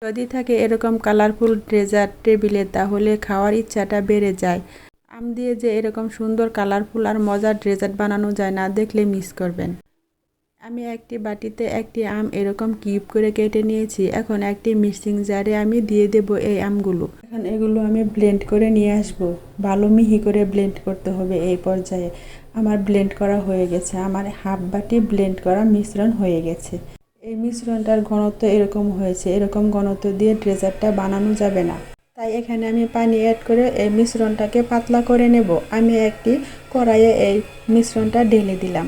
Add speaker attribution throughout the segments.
Speaker 1: যদি থাকে এরকম কালারফুল ডেজার্ট টেবিলে তাহলে খাওয়ার ইচ্ছাটা বেড়ে যায়। আম দিয়ে যে এরকম সুন্দর কালারফুল আর মজার ডেজার্ট বানানো যায়, না দেখলে মিস করবেন। আমি একটি বাটিতে একটি আম এরকম কিউব করে কেটে নিয়েছি। এখন একটি মিক্সিং জারে আমি দিয়ে দেব এই আমগুলো। এখন এগুলো আমি ব্লেন্ড করে নিয়ে আসব। ভালো মিহি করে ব্লেন্ড করতে হবে। এই পর্যায়ে আমার ব্লেন্ড করা হয়ে গেছে। আমার হাফ বাটি ব্লেন্ড করা মিশ্রণ হয়ে গেছে। এই মিশ্রণটার ঘনত্ব এরকম হয়েছে। এরকম ঘনত্ব দিয়ে ডেজার্টটা বানানো যাবে না। তাই এখানে আমি পানি অ্যাড করে এই মিশ্রণটাকে পাতলা করে নেব। আমি একটি কড়াইয়ে এই মিশ্রণটা ঢেলে দিলাম।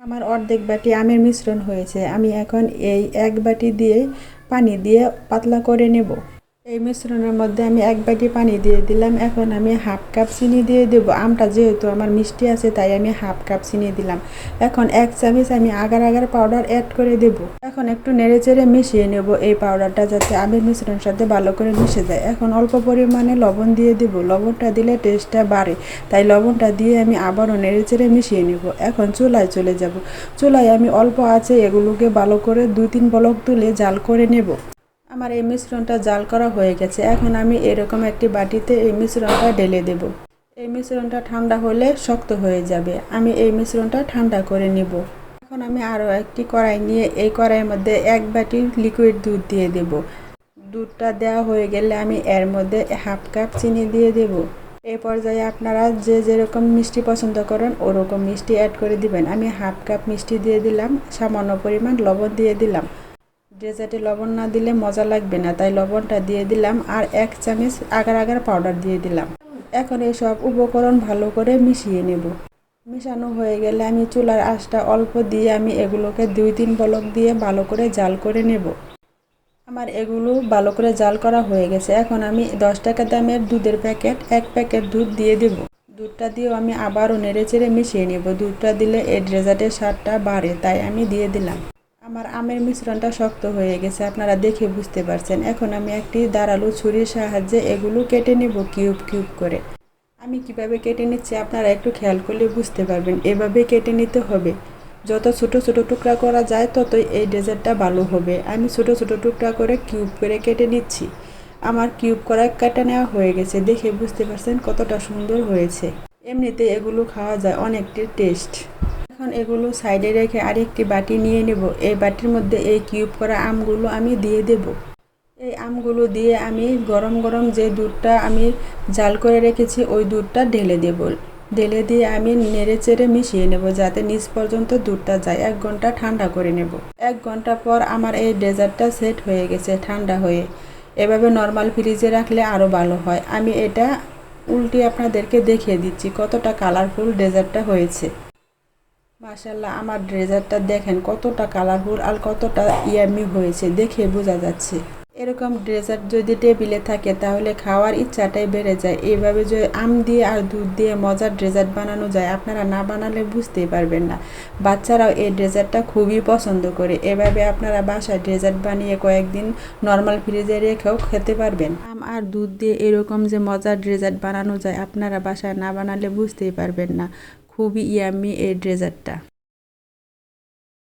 Speaker 1: আমার অর্ধেক বাটি আমের মিশ্রণ হয়েছে। আমি এখন এই এক বাটি দিয়ে পানি দিয়ে পাতলা করে নেব। এই মিশ্রণের মধ্যে আমি এক বাটি পানি দিয়ে দিলাম। এখন আমি হাফ কাপ চিনি দিয়ে দেব। আমটা যেহেতু আমার মিষ্টি আছে তাই আমি হাফ কাপ চিনি দিলাম। এখন এক চামচ আমি আগার আগার পাউডার অ্যাড করে দেব। এখন একটু নেড়েচেড়ে মিশিয়ে নেব এই পাউডারটা, যাতে আমের মিশ্রণের সাথে ভালো করে মিশে যায়। এখন অল্প পরিমাণে লবণ দিয়ে দেব। লবণটা দিলে টেস্টটা বাড়ে, তাই লবণটা দিয়ে আমি আবারও নেড়েচেড়ে মিশিয়ে নেব। এখন চুলায় চলে যাব। চুলায় আমি অল্প আঁচে এগুলোকে ভালো করে 2-3 বলক তুলে জাল করে নেব। আমার এই মিশ্রণটা জাল করা হয়ে গেছে। এখন আমি এরকম একটি বাটিতে এই মিশ্রণটা ঢেলে দেব। এই মিশ্রণটা ঠান্ডা হলে শক্ত হয়ে যাবে। আমি এই মিশ্রণটা ঠান্ডা করে নেব। এখন আমি আরও একটি কড়াই নিয়ে এই কড়াইয়ের মধ্যে এক বাটি লিকুইড দুধ দিয়ে দেব। দুধটা দেওয়া হয়ে গেলে আমি এর মধ্যে হাফ কাপ চিনি দিয়ে দেব। এই পর্যায়ে আপনারা যে যেরকম মিষ্টি পছন্দ করেন ওরকম মিষ্টি অ্যাড করে দিবেন। আমি হাফ কাপ মিষ্টি দিয়ে দিলাম। সামান্য পরিমাণ লবণ দিয়ে দিলাম। ডেজার্টে লবণ না দিলে মজা লাগবে না, তাই লবণটা দিয়ে দিলাম। আর এক চামচ আগার আগার পাউডার দিয়ে দিলাম। এখন এই সব উপকরণ ভালো করে মিশিয়ে নেব। মিশানো হয়ে গেলে আমি চুলার আঁচটা অল্প দিয়ে আমি এগুলোকে 2-3 বলক দিয়ে ভালো করে জাল করে নেব। আমার এগুলো ভালো করে জাল করা হয়ে গেছে। এখন আমি 10 টাকা দামের দুধের প্যাকেট, এক প্যাকেট দুধ দিয়ে দেব। দুধটা দিয়েও আমি আবারও নেড়েচেড়ে মিশিয়ে নেব। দুধটা দিলে এই ডেজার্টের স্বাদটা বাড়ে, তাই আমি দিয়ে দিলাম। আমার আমের মিশ্রণটা শক্ত হয়ে গেছে, আপনারা দেখে বুঝতে পারছেন। এখন আমি একটি ধারালো ছুরির সাহায্যে এগুলো কেটে নেব কিউব কিউব করে। আমি কিভাবে কেটে নিচ্ছি আপনারা একটু খেয়াল করলে বুঝতে পারবেন। এভাবে কেটে নিতে হবে। যত ছোট ছোট টুকরা করা যায় ততই এই ডেজার্টটা ভালো হবে। আমি ছোট ছোট টুকরা করে কিউব করে কেটে নিচ্ছি। আমার কিউব করা কাটা নেওয়া হয়ে গেছে। দেখে বুঝতে পারছেন কতটা সুন্দর হয়েছে। এমনিতে এগুলো খাওয়া যায়, অনেকটি টেস্ট। এখন এগুলো সাইডে রেখে আরেকটি বাটি নিয়ে নেব। এই বাটির মধ্যে এই কিউব করা আমগুলো আমি দিয়ে দেব। এই আমগুলো দিয়ে আমি গরম গরম যে দুধটা আমি জাল করে রেখেছি ওই দুধটা ঢেলে দেব। ঢেলে দিয়ে আমি নেড়েচেড়ে মিশিয়ে নেব যাতে নিচ পর্যন্ত দুধটা যায়। 1 ঘন্টা ঠান্ডা করে নেব। 1 ঘন্টা পর আমার এই ডেজার্টটা সেট হয়ে গেছে ঠান্ডা হয়ে। এভাবে নর্মাল ফ্রিজে রাখলে আরও ভালো হয়। আমি এটা উল্টে আপনাদেরকে দেখিয়ে দিচ্ছি কতটা কালারফুল ডেজার্টটা হয়েছে। মাশাআল্লাহ, আমার ডেজার্টটা দেখেন কতটা কালারফুল আর কতটা ইয়াম্মি হয়েছে, দেখে বোঝা যাচ্ছে। এরকম ডেজার্ট যদি টেবিলে থাকে তাহলে খাওয়ার ইচ্ছাটাই বেড়ে যায়। এইভাবে যদি আম দিয়ে আর দুধ দিয়ে মজার ডেজার্ট বানানো যায়, আপনারা না বানালে বুঝতেই পারবেন না। বাচ্চারাও এই ডেজার্টটা খুবই পছন্দ করে। এভাবে আপনারা বাসায় ডেজার্ট বানিয়ে কয়েকদিন নর্মাল ফ্রিজে রেখেও খেতে পারবেন। আম আর দুধ দিয়ে এরকম যে মজার ডেজার্ট বানানো যায়, আপনারা বাসায় না বানালে বুঝতেই পারবেন না। খুবই ইয়াম্মি এই ডেজার্টটা।